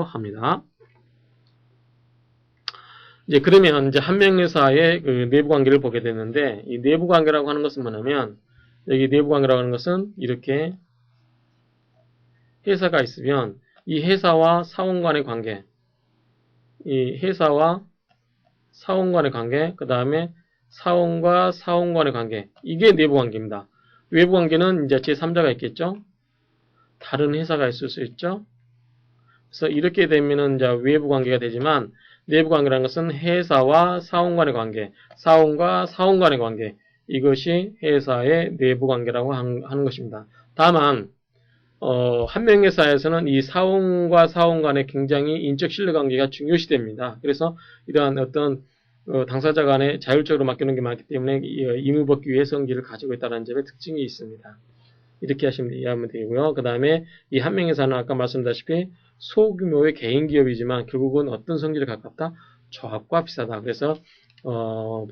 합니다. 이제 그러면 이제 한 명회사의 그 내부 관계를 보게 되는데, 이 내부 관계라고 하는 것은 뭐냐면, 여기 내부 관계라고 하는 것은 이렇게 회사가 있으면 이 회사와 사원 간의 관계, 이 회사와 사원 간의 관계, 그 다음에 사원과 사원 간의 관계, 이게 내부 관계입니다. 외부 관계는 이제 제3자가 있겠죠? 다른 회사가 있을 수 있죠? 그래서 이렇게 되면은 이제 외부 관계가 되지만, 내부 관계라는 것은 회사와 사원 간의 관계, 사원과 사원 간의 관계, 이것이 회사의 내부 관계라고 하는 것입니다. 다만 한 명회사에서는 이 사원과 사원 간의 굉장히 인적 신뢰관계가 중요시됩니다. 그래서 이러한 어떤 당사자 간에 자율적으로 맡기는 게 많기 때문에 의무법규 예성기를 가지고 있다는 점에 특징이 있습니다. 이렇게 이해하면 되고요. 그 다음에 이 한 명회사는 아까 말씀드렸다시피 소규모의 개인 기업이지만 결국은 어떤 성질에 가깝다? 조합과 비슷하다. 그래서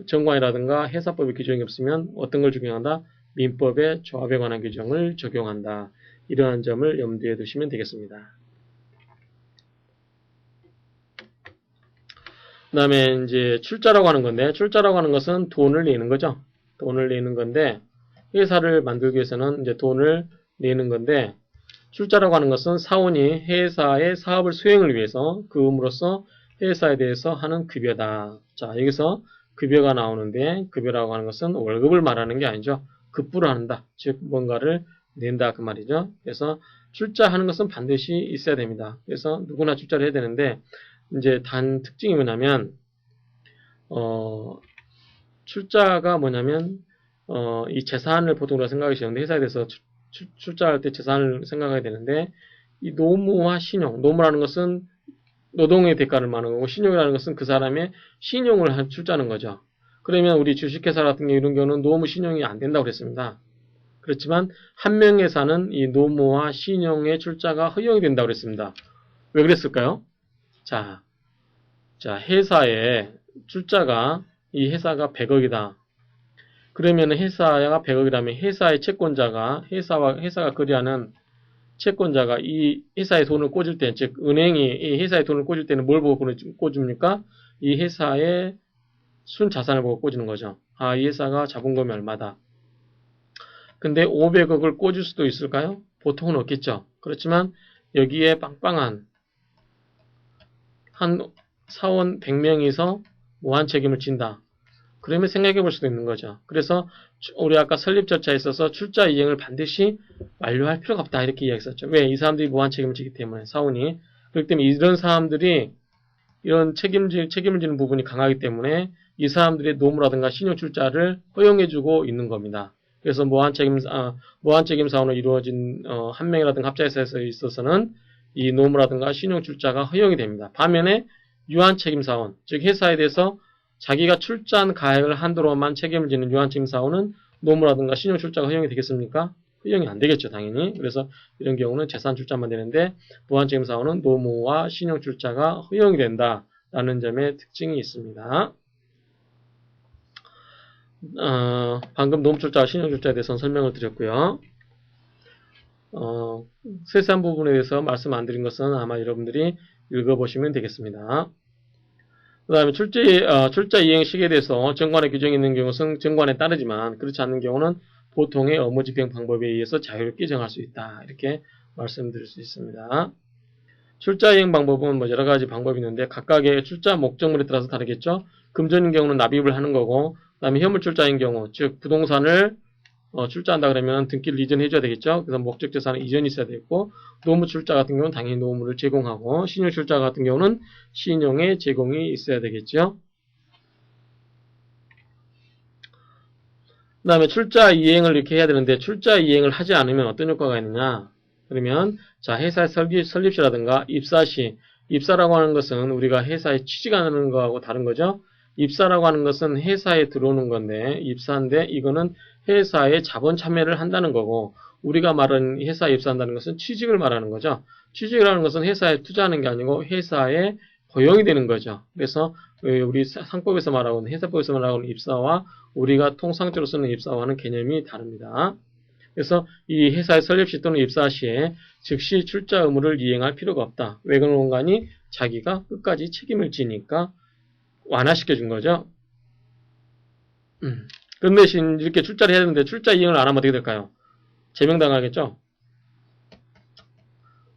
정관이라든가 회사법의 규정이 없으면 어떤 걸 적용한다? 민법의 조합에 관한 규정을 적용한다. 이러한 점을 염두에 두시면 되겠습니다. 그 다음에 이제 출자라고 하는 건데, 출자라고 하는 것은 돈을 내는 거죠. 돈을 내는 건데, 회사를 만들기 위해서는 이제 돈을 내는 건데, 출자라고 하는 것은 사원이 회사의 사업을 수행을 위해서 그음으로써 회사에 대해서 하는 급여다. 자, 여기서 급여가 나오는데, 급여라고 하는 것은 월급을 말하는 게 아니죠. 급부를 한다. 즉, 뭔가를 낸다. 그 말이죠. 그래서 출자하는 것은 반드시 있어야 됩니다. 그래서 누구나 출자를 해야 되는데, 이제 단 특징이 뭐냐면, 출자가 뭐냐면, 이 재산을 보통 우리가 생각하기 쉬운데, 회사에 대해서 출자할 때 재산을 생각해야 되는데, 이 노무와 신용, 노무라는 것은 노동의 대가를 말하는 거고, 신용이라는 것은 그 사람의 신용을 출자하는 거죠. 그러면 우리 주식회사 같은 경우 이런 경우는 노무 신용이 안 된다고 그랬습니다. 그렇지만 한 명회사는 이 노무와 신용의 출자가 허용이 된다고 그랬습니다. 왜 그랬을까요? 자, 회사의 출자가 이 회사가 100억이다. 그러면 회사가 100억이라면 회사의 채권자가 회사가 거래하는 채권자가 이 회사의 돈을 꽂을 때, 즉 은행이 이 회사의 돈을 꽂을 때는 뭘 보고 꽂습니까? 이 회사의 순자산을 보고 꽂는 거죠. 아, 이 회사가 자본금이 얼마다. 근데 500억을 꽂을 수도 있을까요? 보통은 없겠죠. 그렇지만 여기에 빵빵한 한 사원 100명이서 무한 책임을 진다. 그러면 생각해 볼 수도 있는 거죠. 그래서 우리 아까 설립 절차에 있어서 출자 이행을 반드시 완료할 필요가 없다. 이렇게 이야기했었죠. 왜? 이 사람들이 무한 책임을 지기 때문에, 사원이. 그렇기 때문에 이런 사람들이 이런 책임을 지는 부분이 강하기 때문에 이 사람들의 노무라든가 신용 출자를 허용해주고 있는 겁니다. 그래서 무한 책임 사원으로 이루어진 한 명이라든가 합자회사에 있어서는 이 노무라든가 신용 출자가 허용이 됩니다. 반면에 유한 책임 사원, 즉 회사에 대해서 자기가 출자한 가액을 한도로만 책임을 지는 유한 책임 사원은 노무라든가 신용 출자가 허용이 되겠습니까? 허용이 안 되겠죠, 당연히. 그래서 이런 경우는 재산 출자만 되는데 무한 책임 사원은 노무와 신용 출자가 허용이 된다라는 점에 특징이 있습니다. 방금 노무출자와 신용출자에 대해서는 설명을 드렸고요. 세세한 부분에 대해서 말씀 안 드린 것은 아마 여러분들이 읽어보시면 되겠습니다. 그 다음에 출자 이행 시기에 대해서 정관의 규정이 있는 경우는 정관에 따르지만 그렇지 않는 경우는 보통의 업무 집행 방법에 의해서 자유롭게 정할 수 있다. 이렇게 말씀드릴 수 있습니다. 출자 이행 방법은 뭐 여러 가지 방법이 있는데 각각의 출자 목적물에 따라서 다르겠죠. 금전인 경우는 납입을 하는 거고, 그 다음에 현물 출자인 경우, 즉 부동산을 출자한다 그러면 등기를 이전해 줘야 되겠죠. 그래서 목적 재산은 이전이 있어야 되겠고, 노무 출자 같은 경우는 당연히 노무를 제공하고, 신용 출자 같은 경우는 신용의 제공이 있어야 되겠죠. 그 다음에 출자 이행을 이렇게 해야 되는데 출자 이행을 하지 않으면 어떤 효과가 있느냐. 그러면 자, 회사의 설립시라든가 입사시, 입사라고 하는 것은 우리가 회사에 취직하는 거하고 다른 거죠. 입사라고 하는 것은 회사에 들어오는 건데, 입사인데 이거는 회사에 자본 참여를 한다는 거고, 우리가 말하는 회사에 입사한다는 것은 취직을 말하는 거죠. 취직이라는 것은 회사에 투자하는 게 아니고 회사에 고용이 되는 거죠. 그래서 우리 상법에서 말하고는, 회사법에서 말하고는 입사와 우리가 통상적으로 쓰는 입사와는 개념이 다릅니다. 그래서 이 회사의 설립 시 또는 입사 시에 즉시 출자 의무를 이행할 필요가 없다. 왜 그런가니 자기가 끝까지 책임을 지니까 완화시켜 준 거죠. 그런 대신 이렇게 출자를 해야 되는데 출자 이행을 안 하면 어떻게 될까요? 제명당하겠죠.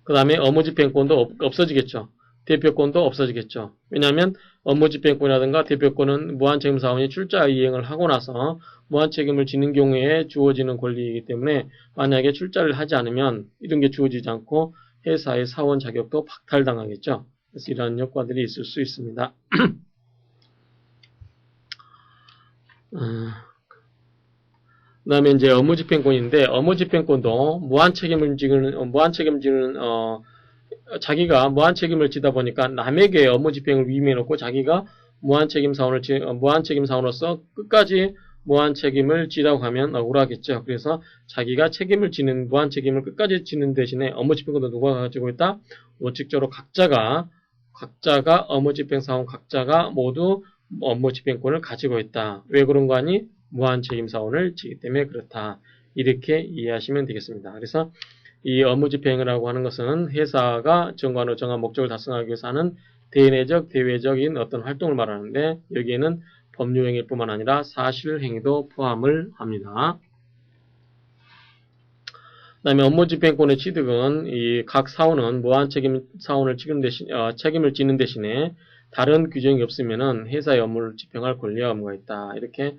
그 다음에 업무집행권도 없어지겠죠. 대표권도 없어지겠죠. 왜냐하면 업무집행권이라든가 대표권은 무한책임사원이 출자 이행을 하고 나서 무한책임을 지는 경우에 주어지는 권리이기 때문에 만약에 출자를 하지 않으면 이런 게 주어지지 않고 회사의 사원 자격도 박탈당하겠죠. 그래서 이러한 효과들이 있을 수 있습니다. 그 다음에 이제 업무집행권인데 업무집행권도 무한책임지는 자기가 무한책임을 지다 보니까 남에게 업무집행을 위임해놓고 자기가 무한책임사원으로서 끝까지 무한책임을 지라고 하면 억울하겠죠. 그래서 자기가 책임을 지는 무한책임을 끝까지 지는 대신에 업무집행권도 누가 가지고 있다? 원칙적으로 각자가 업무집행사원 각자가 모두 업무집행권을 가지고 있다. 왜 그런 거 아니? 무한책임사원을 지기 때문에 그렇다. 이렇게 이해하시면 되겠습니다. 그래서 이 업무집행이라고 하는 것은 회사가 정관으로 정한 목적을 달성하기 위해서 하는 대내적, 대외적인 어떤 활동을 말하는데 여기에는 법률행위일 뿐만 아니라 사실행위도 포함을 합니다. 그 다음에 업무집행권의 취득은 이 각 사원은 무한책임 사원을 책임을 지는 대신에 다른 규정이 없으면은 회사의 업무를 집행할 권리와 의무가 있다. 이렇게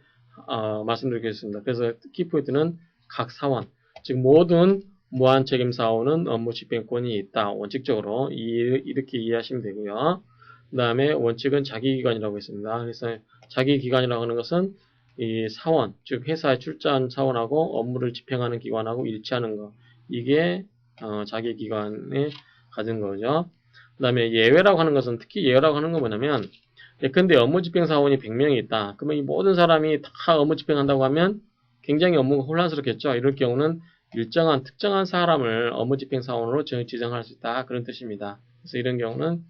말씀드리겠습니다. 그래서 키포인트는 각 사원, 즉 모든 무한책임 사원은 업무집행권이 있다. 원칙적으로 이렇게 이해하시면 되고요. 그 다음에 원칙은 자기기관이라고 했습니다. 그래서 자기기관이라고 하는 것은 이 사원, 즉 회사에 출자한 사원하고 업무를 집행하는 기관하고 일치하는 것. 이게 자기기관에 가진 거죠. 그 다음에 예외라고 하는 것은 특히 예외라고 하는 건 뭐냐면 예컨대 업무집행사원이 100명이 있다. 그러면 이 모든 사람이 다 업무집행한다고 하면 굉장히 업무가 혼란스럽겠죠. 이럴 경우는 일정한 특정한 사람을 업무집행사원으로 지정할 수 있다. 그런 뜻입니다. 그래서 이런 경우는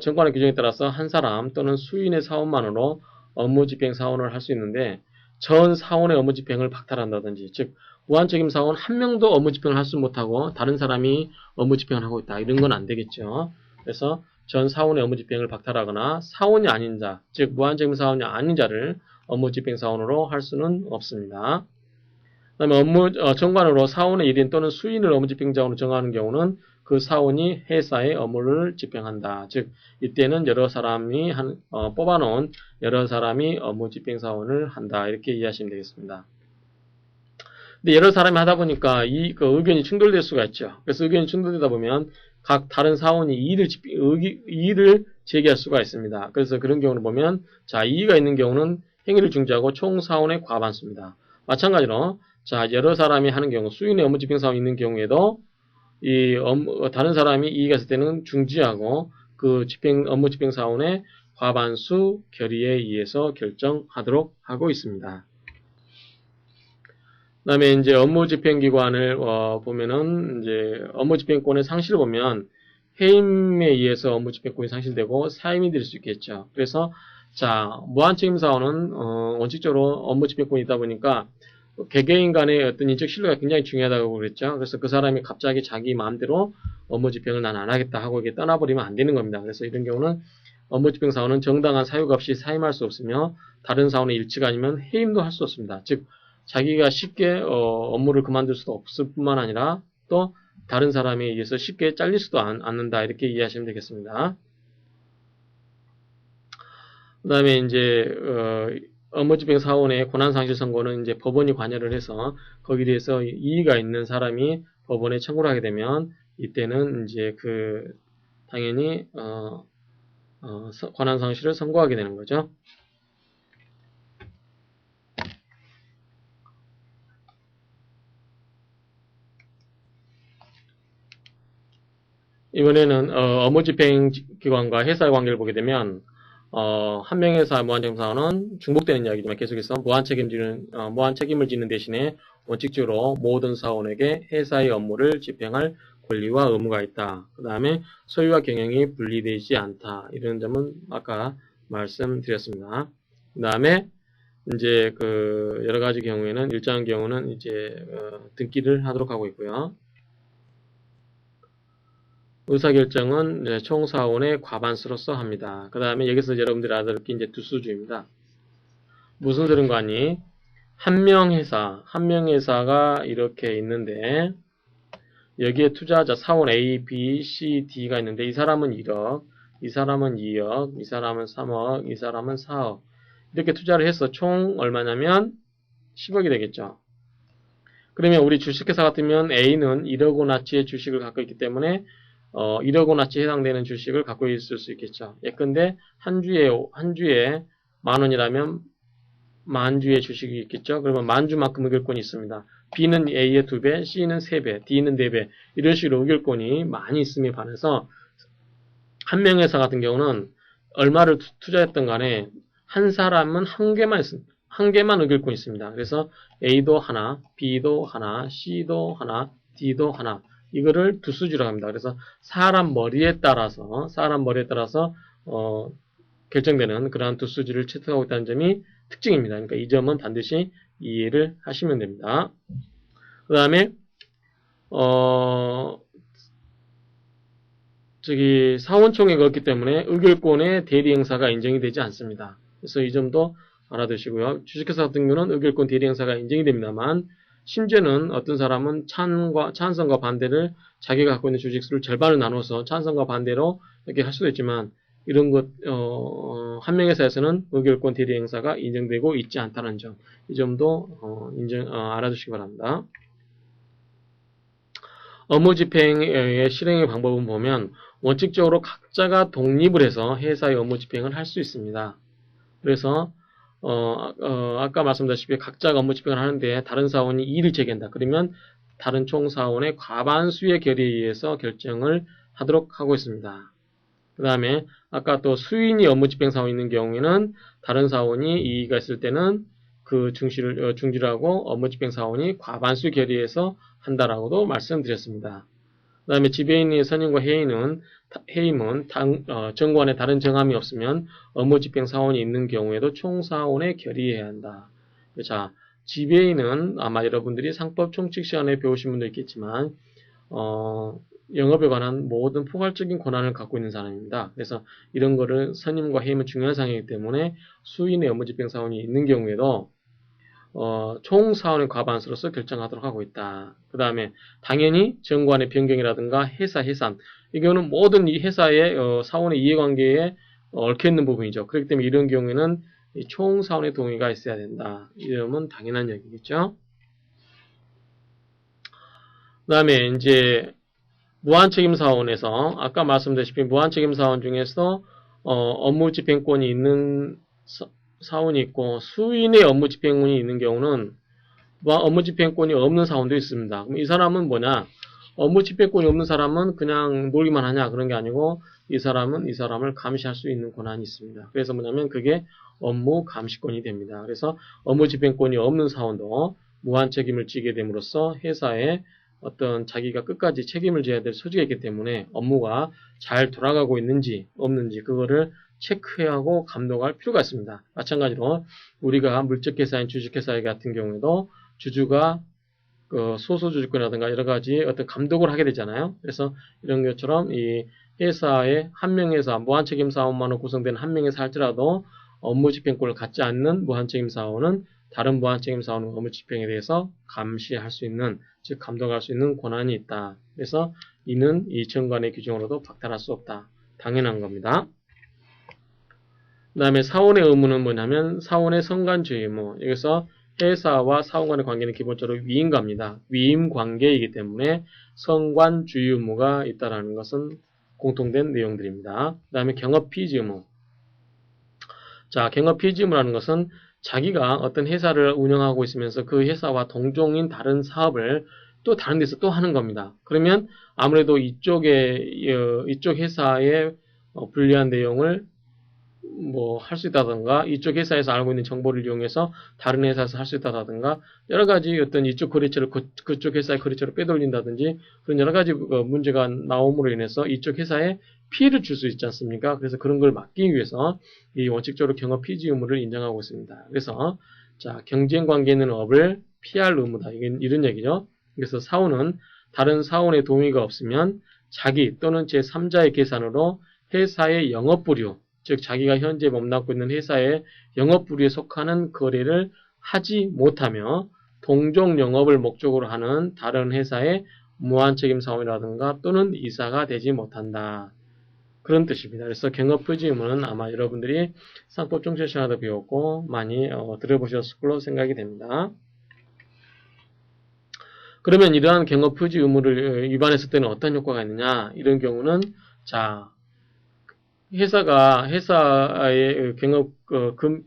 정관의 규정에 따라서 한 사람 또는 수인의 사원만으로 업무집행사원을 할 수 있는데 전 사원의 업무집행을 박탈한다든지 즉 무한책임 사원 한 명도 업무집행을 할 수 못하고 다른 사람이 업무집행을 하고 있다. 이런 건 안 되겠죠. 그래서 전 사원의 업무집행을 박탈하거나 사원이 아닌 자, 즉 무한책임 사원이 아닌 자를 업무집행사원으로 할 수는 없습니다. 그 다음에 정관으로 사원의 일인 또는 수인을 업무집행자원으로 정하는 경우는 그 사원이 회사의 업무를 집행한다. 즉 이때는 여러 사람이 뽑아놓은 여러 사람이 업무집행사원을 한다. 이렇게 이해하시면 되겠습니다. 근데 여러 사람이 하다 보니까 그 의견이 충돌될 수가 있죠. 그래서 의견이 충돌되다 보면 각 다른 사원이 이의를 제기할 수가 있습니다. 그래서 그런 경우를 보면 자 이의가 있는 경우는 행위를 중지하고 총 사원의 과반수입니다. 마찬가지로 자 여러 사람이 하는 경우 수인의 업무집행사원이 있는 경우에도 다른 사람이 이의가 있을 때는 중지하고 그 업무집행사원의 과반수 결의에 의해서 결정하도록 하고 있습니다. 그 다음에 이제 업무집행기관을 보면은 이제 업무집행권의 상실을 보면 해임에 의해서 업무집행권이 상실되고 사임이 될 수 있겠죠. 그래서 자 무한책임사원은 원칙적으로 업무집행권이 있다 보니까 개개인 간의 어떤 인적 신뢰가 굉장히 중요하다고 그랬죠. 그래서 그 사람이 갑자기 자기 마음대로 업무집행을 난 안 하겠다 하고 이게 떠나버리면 안 되는 겁니다. 그래서 이런 경우는 업무집행사원은 정당한 사유가 없이 사임할 수 없으며 다른 사원의 일치가 아니면 해임도 할 수 없습니다. 즉 자기가 쉽게 업무를 그만둘 수도 없을 뿐만 아니라 또 다른 사람에 의해서 쉽게 잘릴 수도 않는다. 이렇게 이해하시면 되겠습니다. 그 다음에 이제 업무집행사원의 권한상실 선고는 이제 법원이 관여를 해서 거기에 대해서 이의가 있는 사람이 법원에 청구를 하게 되면 이때는 이제 당연히 권한상실을 선고하게 되는 거죠. 이번에는 업무집행기관과 회사의 관계를 보게 되면 한 명의 회사 무한책임사원은 중복되는 이야기지만 계속해서 무한책임을 지는 대신에 원칙적으로 모든 사원에게 회사의 업무를 집행할 권리와 의무가 있다. 그 다음에 소유와 경영이 분리되지 않다. 이런 점은 아까 말씀드렸습니다. 그 다음에 이제 그 여러 가지 경우에는 일정한 경우는 이제 등기를 하도록 하고 있고요. 의사결정은 이제 총사원의 과반수로서 합니다. 그 다음에 여기서 여러분들이 알아들 게 이제 두수주입니다. 무슨 소린 거 아니? 한 명 회사가 이렇게 있는데 여기에 투자자 사원 A, B, C, D가 있는데 이 사람은 1억, 이 사람은 2억, 이 사람은 3억, 이 사람은 4억 이렇게 투자를 해서 총 얼마냐면 10억이 되겠죠. 그러면 우리 주식회사 같으면 A는 1억 원어치의 주식을 갖고 있기 때문에 1억 원어치에 해당되는 주식을 갖고 있을 수 있겠죠. 예컨대 한 주에 만 원이라면 만 주의 주식이 있겠죠. 그러면 만 주만큼 의결권이 있습니다. B는 A의 2배, C는 3배, D는 4배 이런 식으로 의결권이 많이 있음에 반해서 한 명 회사 같은 경우는 얼마를 투자했던 간에 한 사람은 한 개만 의결권이 있습니다. 그래서 A도 하나, B도 하나, C도 하나, D도 하나 이거를 두수주라고 합니다. 그래서 사람 머리에 따라서 결정되는 그러한 두수주를 채택하고 있다는 점이 특징입니다. 그러니까 이 점은 반드시 이해를 하시면 됩니다. 그 다음에 사원총회가 없기 때문에 의결권의 대리행사가 인정이 되지 않습니다. 그래서 이 점도 알아두시고요. 주식회사 같은 경우는 의결권 대리행사가 인정이 됩니다만 심지어는 어떤 사람은 찬성과 반대를 자기가 갖고 있는 주식수를 절반을 나눠서 찬성과 반대로 이렇게 할 수도 있지만 이런 것 한 명 회사에서는 의결권 대리행사가 인정되고 있지 않다는 점, 이 점도 알아두시기 바랍니다. 업무 집행의 실행의 방법은 보면 원칙적으로 각자가 독립을 해서 회사의 업무 집행을 할 수 있습니다. 그래서 아까 말씀드렸다시피 각자가 업무 집행을 하는데 다른 사원이 이의를 제기한다. 그러면 다른 총사원의 과반수의 결의에 의해서 결정을 하도록 하고 있습니다. 그 다음에 아까 또 수인이 업무 집행 사원이 있는 경우에는 다른 사원이 이의가 있을 때는 그 중지를 하고 업무 집행 사원이 과반수 결의해서 한다라고도 말씀드렸습니다. 그 다음에 지배인의 선임과 해임은 정관에 다른 정함이 없으면 업무 집행 사원이 있는 경우에도 총사원에 결의해야 한다. 자, 지배인은 아마 여러분들이 상법 총칙 시간에 배우신 분도 있겠지만 영업에 관한 모든 포괄적인 권한을 갖고 있는 사람입니다. 그래서 이런 거를 선임과 해임은 중요한 사항이기 때문에 수인의 업무 집행 사원이 있는 경우에도 총사원의 과반수로서 결정하도록 하고 있다. 그 다음에 당연히 정관의 변경이라든가 회사 해산 이 경우는 모든 이 회사의 사원의 이해관계에 얽혀있는 부분이죠. 그렇기 때문에 이런 경우에는 이 총사원의 동의가 있어야 된다. 이 점은 당연한 얘기겠죠. 그 다음에 이제 무한책임사원에서 아까 말씀드렸다시피 무한책임사원 중에서 업무 집행권이 있는 사원이 있고 수인의 업무 집행권이 있는 경우는 업무 집행권이 없는 사원도 있습니다. 그럼 이 사람은 뭐냐? 업무 집행권이 없는 사람은 그냥 놀기만 하냐? 그런 게 아니고 이 사람은 이 사람을 감시할 수 있는 권한이 있습니다. 그래서 뭐냐면 그게 업무 감시권이 됩니다. 그래서 업무 집행권이 없는 사원도 무한 책임을 지게 됨으로써 회사에 어떤 자기가 끝까지 책임을 져야 될 소지가 있기 때문에 업무가 잘 돌아가고 있는지 없는지 그거를 체크하고 감독할 필요가 있습니다. 마찬가지로 우리가 물적회사인 주식회사 같은 경우에도 주주가 소수주주권이라든가 여러 가지 어떤 감독을 하게 되잖아요. 그래서 이런 것처럼 이 회사의 한 명에서 무한책임사원만으로 구성된 한 명에서 할지라도 업무 집행권을 갖지 않는 무한책임사원은 다른 무한책임사원의 업무 집행에 대해서 감시할 수 있는, 즉 감독할 수 있는 권한이 있다. 그래서 이는 이 정관의 규정으로도 박탈할 수 없다. 당연한 겁니다. 그 다음에 사원의 의무는 뭐냐면 사원의 성간주의 의무. 여기서 회사와 사원 간의 관계는 기본적으로 위임관계입니다. 위임관계이기 때문에 성관주의 의무가 있다는 것은 공통된 내용들입니다. 그 다음에 경업피지 의무. 자, 경업피지 의무라는 것은 자기가 어떤 회사를 운영하고 있으면서 그 회사와 동종인 다른 사업을 또 다른 데서 또 하는 겁니다. 그러면 아무래도 이쪽 회사의 불리한 내용을 할 수 있다든가 이쪽 회사에서 알고 있는 정보를 이용해서 다른 회사에서 할 수 있다든가 여러 가지 어떤 이쪽 거래처를 그쪽 회사의 거래처로 빼돌린다든지 그런 여러 가지 문제가 나옴으로 인해서 이쪽 회사에 피해를 줄 수 있지 않습니까? 그래서 그런 걸 막기 위해서 이 원칙적으로 경업 피지 의무를 인정하고 있습니다. 그래서 자, 경쟁 관계에 있는 업을 피할 의무다. 이런 얘기죠. 그래서 사원은 다른 사원의 동의가 없으면 자기 또는 제3자의 계산으로 회사의 영업부류, 즉 자기가 현재 몸담고 있는 회사의 영업부류에 속하는 거래를 하지 못하며 동종 영업을 목적으로 하는 다른 회사의 무한책임 사원이라든가 또는 이사가 되지 못한다. 그런 뜻입니다. 그래서 경업표지 의무는 아마 여러분들이 상법 정책 시간에도 배웠고 많이 들어보셨을 걸로 생각이 됩니다. 그러면 이러한 경업표지 의무를 위반했을 때는 어떤 효과가 있느냐? 이런 경우는 자 회사의 경업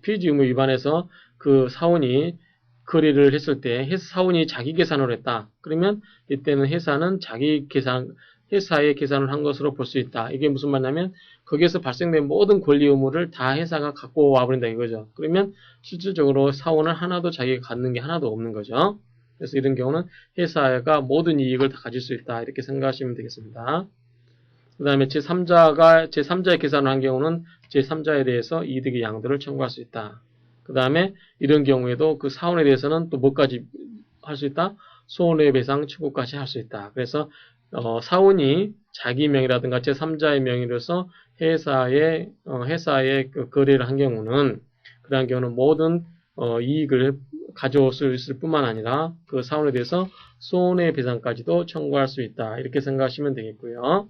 표지 의무 위반해서 그 사원이 거래를 했을 때 사원이 자기 계산으로 했다. 그러면 이때는 회사는 자기 계산 회사의 계산을 한 것으로 볼 수 있다. 이게 무슨 말이냐면 거기에서 발생된 모든 권리 의무를 다 회사가 갖고 와버린다 이거죠. 그러면 실질적으로 사원은 하나도 자기가 갖는 게 하나도 없는 거죠. 그래서 이런 경우는 회사가 모든 이익을 다 가질 수 있다. 이렇게 생각하시면 되겠습니다. 그 다음에 제3자의 계산을 한 경우는 제3자에 대해서 이득의 양도를 청구할 수 있다. 그 다음에 이런 경우에도 그 사원에 대해서는 또 뭐까지 할 수 있다? 손해배상 청구까지 할 수 있다. 그래서 사원이 자기 명의라든가 제3자의 명의로서 회사에 그 거래를 한 경우는 그러한 경우는 모든 이익을 가져올 수 있을 뿐만 아니라 그 사원에 대해서 손해배상까지도 청구할 수 있다. 이렇게 생각하시면 되겠고요.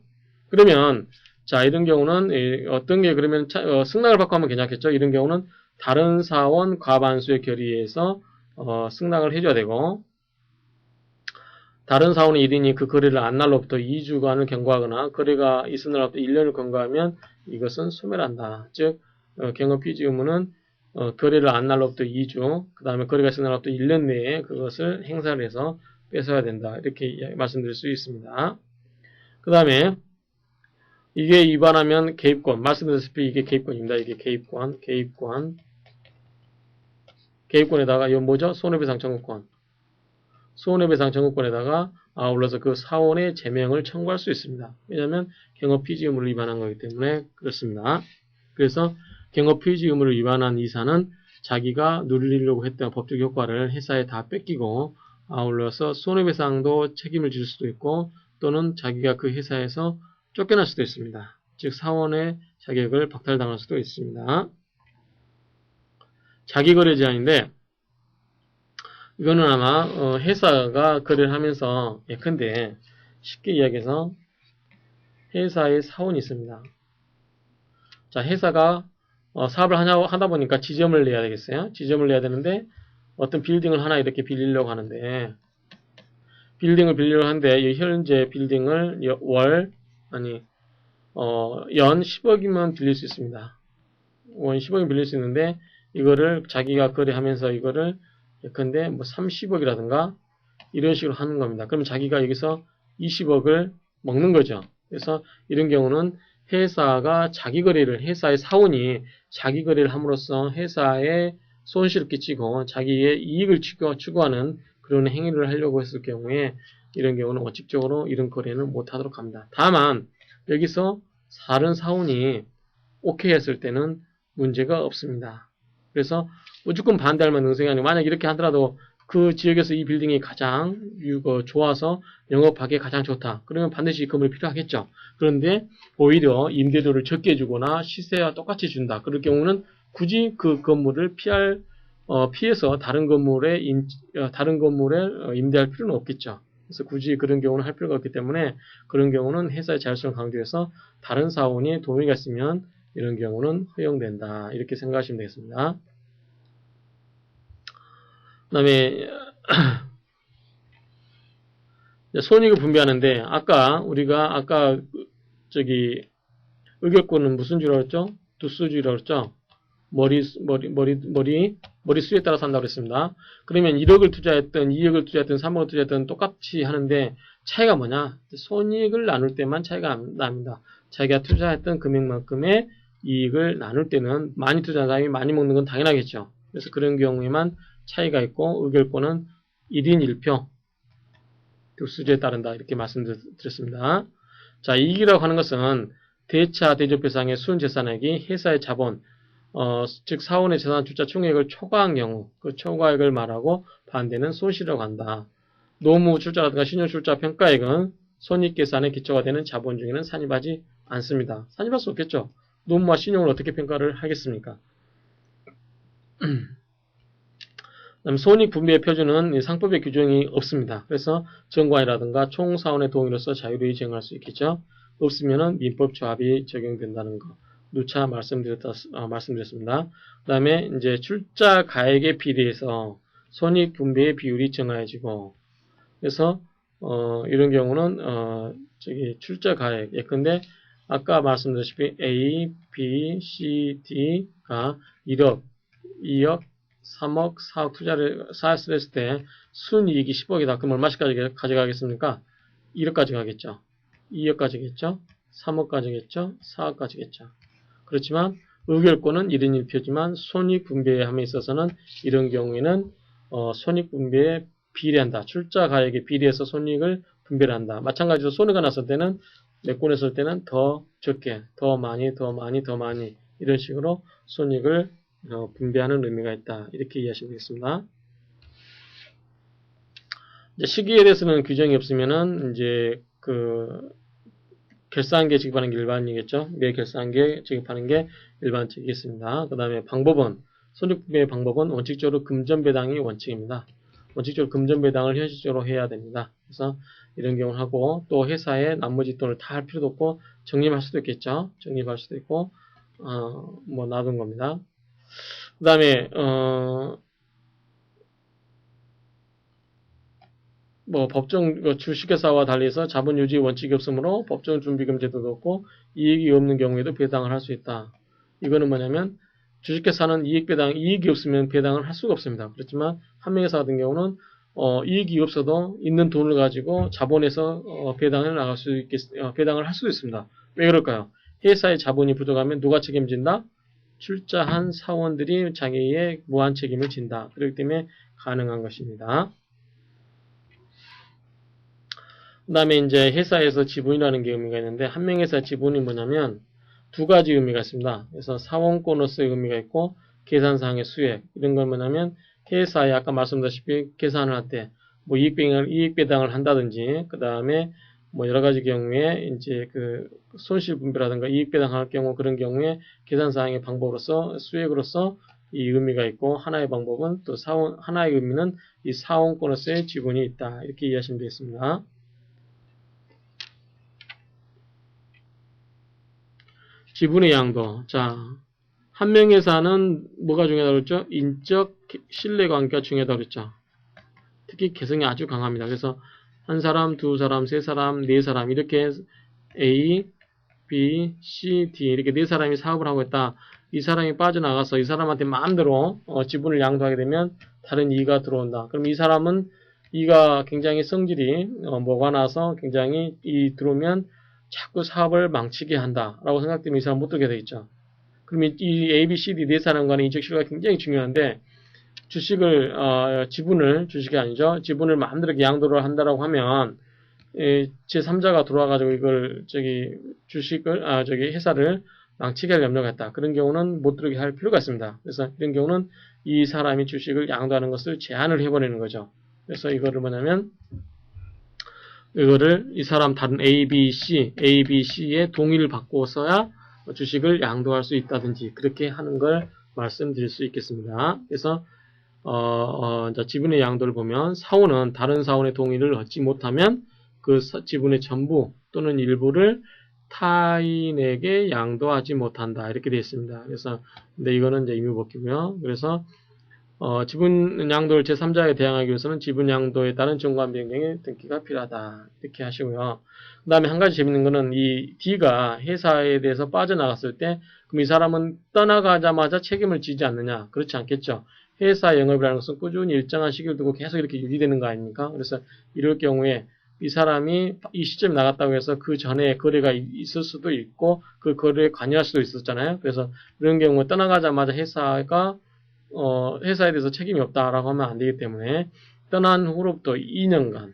그러면 자 이런 경우는 어떤 게 그러면 승낙을 받고 하면 괜찮겠죠. 이런 경우는 다른 사원 과반수의 결의에서 승낙을 해줘야 되고 다른 사원의 1인이 그 거래를 안 날로부터 2주간을 경고하거나 거래가 있은 날로부터 1년을 경고하면 이것은 소멸한다. 즉 경업피지 의무는 거래를 안 날로부터 2주 그 다음에 거래가 있은 날로부터 1년 내에 그것을 행사를 해서 뺏어야 된다. 이렇게 말씀드릴 수 있습니다. 그 다음에 이게 위반하면 개입권, 말씀드렸다시피 이게 개입권입니다. 이게 개입권에다가 이건 뭐죠? 손해배상 청구권. 손해배상 청구권에다가 아울러서 그 사원의 제명을 청구할 수 있습니다. 왜냐하면 경업피지 의무를 위반한 거기 때문에 그렇습니다. 그래서 경업피지 의무를 위반한 이사는 자기가 누리려고 했던 법적 효과를 회사에 다 뺏기고 아울러서 손해배상도 책임을 질 수도 있고 또는 자기가 그 회사에서 쫓겨날 수도 있습니다. 즉 사원의 자격을 박탈당할 수도 있습니다. 자기거래 제한인데 이거는 아마 회사가 거래를 하면서 예컨대 쉽게 이야기해서 회사에 사원이 있습니다. 자 회사가 사업을 하다 보니까 지점을 내야 되겠어요. 지점을 내야 되는데 어떤 빌딩을 하나 이렇게 빌리려고 하는데 빌딩을 빌리려고 하는데 현재 빌딩을 연 10억이면 빌릴 수 있습니다. 원 10억이면 빌릴 수 있는데 이거를 자기가 거래하면서 이거를 예컨대 뭐 30억이라든가 이런 식으로 하는 겁니다. 그럼 자기가 여기서 20억을 먹는 거죠. 그래서 이런 경우는 회사가 회사의 사원이 자기 거래를 함으로써 회사에 손실을 끼치고 자기의 이익을 추구하는 그런 행위를 하려고 했을 경우에 이런 경우는 원칙적으로 이런 거래는 못하도록 합니다. 다만 여기서 다른 사원이 오케이 했을 때는 문제가 없습니다. 그래서 무조건 반대할 만한 능성이 아니고 만약 이렇게 하더라도 그 지역에서 이 빌딩이 가장 좋아서 영업하기에 가장 좋다. 그러면 반드시 이 건물이 필요하겠죠. 그런데 오히려 임대료를 적게 주거나 시세와 똑같이 준다. 그럴 경우는 굳이 그 건물을 피해서 다른 건물에 임대할 필요는 없겠죠. 그래서 굳이 그런 경우는 할 필요가 없기 때문에 그런 경우는 회사의 자율성을 강조해서 다른 사원이 동의가 있으면 이런 경우는 허용된다. 이렇게 생각하시면 되겠습니다. 그 다음에 손익을 분배하는데 우리가 의결권은 무슨 주라고 했죠? 두수주라고 했죠? 머리수에 따라서 한다고 했습니다. 그러면 1억을 투자했든 2억을 투자했든 3억을 투자했든 똑같이 하는데 차이가 뭐냐? 손익을 나눌 때만 차이가 납니다. 자기가 투자했던 금액만큼의 이익을 나눌 때는 많이 투자한 사람이 많이 먹는 건 당연하겠죠. 그래서 그런 경우에만 차이가 있고 의결권은 1인 1표 두수주에 따른다. 이렇게 말씀드렸습니다. 자, 이익이라고 하는 것은 대차 대조표상의 순재산액이 회사의 자본 즉 사원의 재산 출자 총액을 초과한 경우 그 초과액을 말하고 반대는 손실이라고 한다. 노무 출자라든가 신용 출자 평가액은 손익계산의 기초가 되는 자본 중에는 산입하지 않습니다. 산입할 수 없겠죠. 노무와 신용을 어떻게 평가를 하겠습니까? 그다음 손익분배의 표준은 상법의 규정이 없습니다. 그래서 정관이라든가 총사원의 동의로서 자유로이 정할 수 있겠죠. 없으면은 민법 조합이 적용된다는 거 누차 말씀드렸습니다. 그 다음에 이제 출자 가액에 비례해서 손익분배의 비율이 정해지고 그래서 이런 경우는 출자 가액 예컨대 아까 말씀드렸다시피 A, B, C, D가 1억, 2억, 3억, 4억 투자를 사했을 때 순이익이 10억이다. 그럼 얼마씩 가져가겠습니까? 1억 가져가겠죠. 2억 가져가겠죠. 3억 가져가겠죠. 4억 가져가겠죠. 그렇지만 의결권은 1인 1표지만 손익분배함에 있어서는 이런 경우에는 손익분배에 비례한다. 출자 가액에 비례해서 손익을 분배를 한다. 마찬가지로 손해가 났을 때는 내권했을 때는 더 적게, 더 많이 이런 식으로 손익을 분배하는 의미가 있다. 이렇게 이해하시면 되겠습니다. 이제 시기에 대해서는 규정이 없으면은 이제 결산기에 지급하는 게 일반이겠죠. 매 결산기에 지급하는 게 일반적이겠습니다. 그 다음에 방법은 손익분배의 방법은 원칙적으로 금전배당이 원칙입니다. 원칙적으로 금전배당을 현실적으로 해야 됩니다. 그래서 이런 경우를 하고 또 회사에 나머지 돈을 다 할 필요도 없고 적립할 수도 있겠죠. 적립할 수도 있고 뭐 놔둔 겁니다. 그 다음에 뭐 법정 주식회사와 달리해서 자본 유지 원칙이 없으므로 법정 준비금 제도도 없고 이익이 없는 경우에도 배당을 할 수 있다. 이거는 뭐냐면 주식회사는 이익이 없으면 배당을 할 수가 없습니다. 그렇지만 한명회사 같은 경우는 이익이 없어도 있는 돈을 가지고 자본에서 배당을 할 수도 있습니다. 왜 그럴까요? 회사의 자본이 부족하면 누가 책임진다? 출자한 사원들이 자기의 무한 책임을 진다. 그렇기 때문에 가능한 것입니다. 그 다음에 이제 회사에서 지분이라는 게 의미가 있는데 한명회사 지분이 뭐냐면 두 가지 의미가 있습니다. 그래서 사원권으로서의 의미가 있고 계산상의 수익 이런 건 뭐냐면 회사에 아까 말씀드렸다시피 계산을 할 때 뭐 이익 배당을 한다든지 그 다음에 뭐 여러 가지 경우에 이제 손실 분배라든가 이익 배당할 경우 그런 경우에 계산상의 방법으로서 수익으로서 이 의미가 있고 하나의 방법은 또 하나의 의미는 이 사원권으로서의 지분이 있다 이렇게 이해하시면 되겠습니다. 지분의 양도. 자, 한명회사는 뭐가 중요하다고 그랬죠? 인적 신뢰관계가 중요하다고 그랬죠. 특히 개성이 아주 강합니다. 그래서 한 사람, 두 사람, 세 사람, 네 사람 이렇게 A, B, C, D 이렇게 네 사람이 사업을 하고 있다. 이 사람이 빠져나가서 이 사람한테 마음대로 지분을 양도하게 되면 다른 이가 들어온다. 그럼 이 사람은 이가 굉장히 성질이 뭐가 나서 굉장히 이 들어오면 자꾸 사업을 망치게 한다라고 생각되면 이 사람 못 들게 되겠죠. 그러면 이 A, B, C, D 네 사람 간의 인적 신뢰가 굉장히 중요한데 주식이 아니죠. 지분을 마음대로 양도를 한다라고 하면 제3자가 들어와가지고 이걸 회사를 망치게 할 염려가 있다. 그런 경우는 못 들게 할 필요가 있습니다. 그래서 이런 경우는 이 사람이 주식을 양도하는 것을 제한을 해버리는 거죠. 그래서 이거를 뭐냐면 이 사람 다른 A, B, C의 동의를 받고서야 주식을 양도할 수 있다든지 그렇게 하는 걸 말씀드릴 수 있겠습니다. 그래서 지분의 양도를 보면 사원은 다른 사원의 동의를 얻지 못하면 그 지분의 전부 또는 일부를 타인에게 양도하지 못한다 이렇게 되어 있습니다. 그래서 근데 이거는 이제 의무법규고요. 그래서 지분 양도를 제3자에 대항하기 위해서는 지분 양도에 따른 정관 변경의 등기가 필요하다. 이렇게 하시고요. 그 다음에 한 가지 재밌는 거는 이 D가 회사에 대해서 빠져나갔을 때 그럼 이 사람은 떠나가자마자 책임을 지지 않느냐? 그렇지 않겠죠. 회사 영업이라는 것은 꾸준히 일정한 시기를 두고 계속 이렇게 유지되는 거 아닙니까? 그래서 이럴 경우에 이 사람이 이 시점에 나갔다고 해서 그 전에 거래가 있을 수도 있고 그 거래에 관여할 수도 있었잖아요. 그래서 이런 경우에 떠나가자마자 회사에 대해서 책임이 없다라고 하면 안 되기 때문에 떠난 후로부터 2년간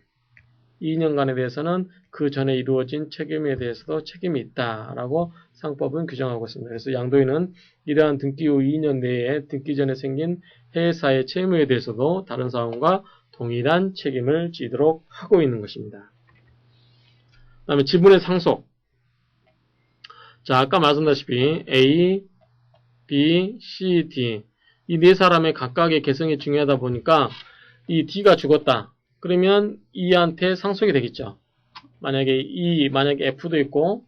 2년간에 대해서는 그 전에 이루어진 책임에 대해서도 책임이 있다라고 상법은 규정하고 있습니다. 그래서 양도인은 이러한 등기 후 2년 내에 등기 전에 생긴 회사의 채무에 대해서도 다른 사원과 동일한 책임을 지도록 하고 있는 것입니다. 그 다음에 지분의 상속. 자, 아까 말씀드렸다시피 A, B, C, D 이 네 사람의 각각의 개성이 중요하다 보니까 이 D가 죽었다. 그러면 E한테 상속이 되겠죠. 만약에 F도 있고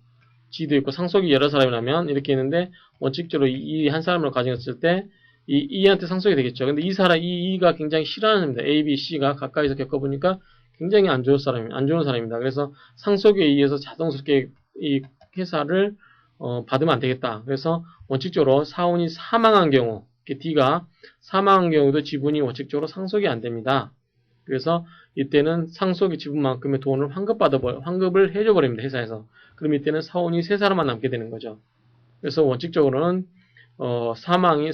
G도 있고 상속이 여러 사람이 나면 이렇게 있는데 원칙적으로 이 한 사람을 가졌을 때 이 E한테 상속이 되겠죠. 근데 이 사람, E가 굉장히 싫어하는 사람입니다. A, B, C가 가까이서 겪어보니까 굉장히 안 좋은 사람입니다. 그래서 상속에 의해서 자동스럽게 이 회사를 받으면 안 되겠다. 그래서 원칙적으로 사원이 사망한 경우, D가 사망한 경우도 지분이 원칙적으로 상속이 안 됩니다. 그래서 이때는 상속의 지분만큼의 돈을 환급을 해줘버립니다. 회사에서. 그럼 이때는 사원이 세 사람만 남게 되는 거죠. 그래서 원칙적으로는 사원이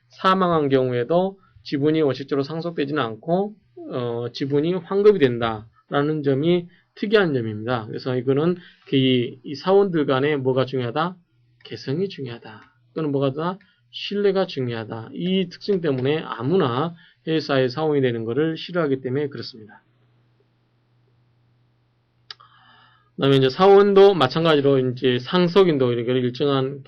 사망한 경우에도 지분이 원칙적으로 상속되지는 않고 지분이 환급이 된다라는 점이 특이한 점입니다. 그래서 이거는 이 사원들 간에 뭐가 중요하다? 개성이 중요하다. 또는 뭐가 더 신뢰가 중요하다. 이 특징 때문에 아무나 회사의 사원이 되는 것을 싫어하기 때문에 그렇습니다. 그 다음에 이제 사원도 마찬가지로 이제 상속인도 이렇게 일정한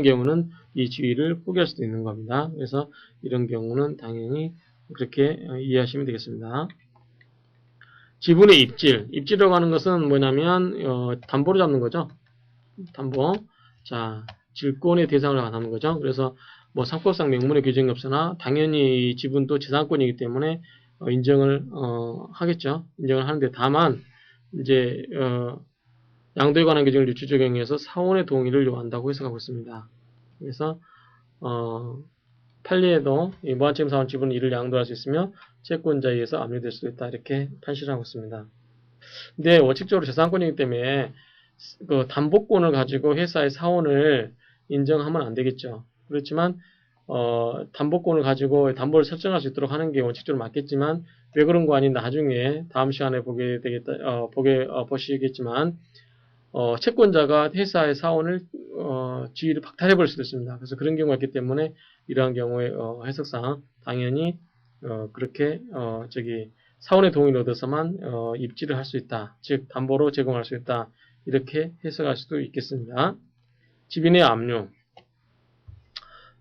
경우는 이 지위를 포기할 수도 있는 겁니다. 그래서 이런 경우는 당연히 그렇게 이해하시면 되겠습니다. 지분의 입질이라고 하는 것은 뭐냐면 담보로 잡는 거죠. 담보. 자, 질권의 대상을 갖는 거죠. 그래서 뭐 상법상 명문의 규정이 없으나 당연히 지분도 재산권이기 때문에 인정을 하겠죠. 인정을 하는데 다만 이제 양도에 관한 규정을 유추 적용해서 사원의 동의를 요한다고 해석하고 있습니다. 그래서 판례에도 이 무한책임 사원 지분은 이를 양도할 수 있으며 채권자에 의해서 압류될 수도 있다 이렇게 판시를 하고 있습니다. 근데 원칙적으로 재산권이기 때문에 그 담보권을 가지고 회사의 사원을 인정하면 안 되겠죠. 그렇지만 담보권을 가지고 담보를 설정할 수 있도록 하는 게 원칙적으로 맞겠지만 왜 그런 거 아닌 나중에 다음 시간에 보시겠지만 채권자가 회사의 사원을 지위를 박탈해 버릴 수도 있습니다. 그래서 그런 경우가 있기 때문에 이러한 경우에 해석상 당연히 그렇게 사원의 동의를 얻어서만 입지를 할 수 있다. 즉 담보로 제공할 수 있다. 이렇게 해석할 수도 있겠습니다. 지분의 압류.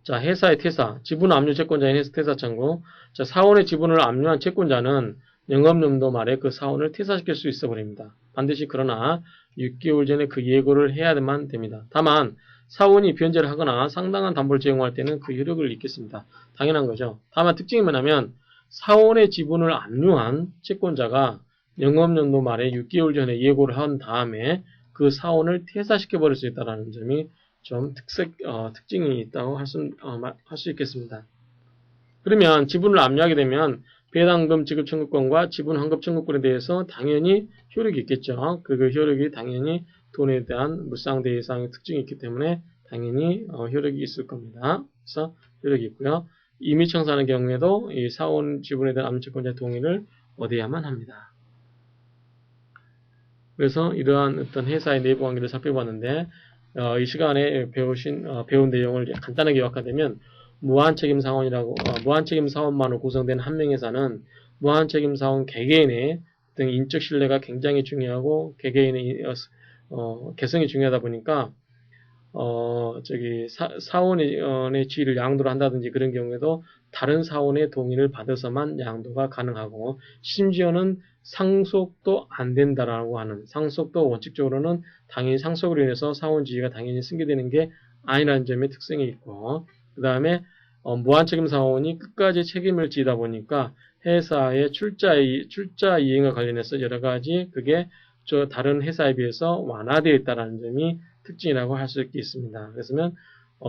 자, 회사의 퇴사, 지분 압류 채권자인 회사 퇴사 청구. 자, 사원의 지분을 압류한 채권자는 영업연도 말에 그 사원을 퇴사시킬 수 있어 버립니다. 반드시 그러나 6개월 전에 그 예고를 해야만 됩니다. 다만 사원이 변제를 하거나 상당한 담보를 제공할 때는 그 효력을 잃겠습니다. 당연한 거죠. 다만 특징이 뭐냐면 사원의 지분을 압류한 채권자가 영업연도 말에 6개월 전에 예고를 한 다음에 그 사원을 퇴사시켜 버릴 수 있다는 점이 좀 특징이 있다고 할 수 있겠습니다. 그러면 지분을 압류하게 되면 배당금 지급 청구권과 지분 환급 청구권에 대해서 당연히 효력이 있겠죠. 그 효력이 당연히 돈에 대한 물상대상의 특징이 있기 때문에 당연히 효력이 있을 겁니다. 그래서 효력이 있고요. 임의 청사하는 경우에도 이 사원 지분에 대한 압류채권자의 동의를 얻어야만 합니다. 그래서 이러한 어떤 회사의 내부 관계를 살펴봤는데 이 시간에 배운 내용을 간단하게 요약하자면 무한책임 사원만으로 구성된 한 명의 회사는 무한책임 사원 개개인의 등 인적 신뢰가 굉장히 중요하고 개개인의 개성이 중요하다 보니까 사원의 지위를 양도를 한다든지 그런 경우에도 다른 사원의 동의를 받아서만 양도가 가능하고 심지어는 상속도 안 된다라고 하는 상속도 원칙적으로는 당연히 상속으로 인해서 사원 지위가 당연히 승계되는 게 아니라는 점의 특성이 있고 그 다음에 무한책임 사원이 끝까지 책임을 지다 보니까 회사의 출자 이행과 관련해서 여러 가지 그게 다른 회사에 비해서 완화되어 있다는 점이 특징이라고 할 수 있습니다. 그래서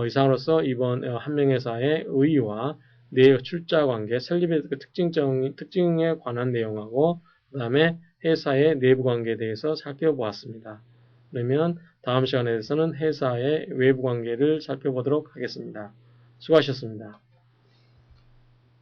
이상으로서 이번 한명회사의 의의와 내 출자 관계, 설립의 특징에 관한 내용하고 그 다음에 회사의 내부 관계에 대해서 살펴보았습니다. 그러면 다음 시간에서는 회사의 외부 관계를 살펴보도록 하겠습니다. 수고하셨습니다.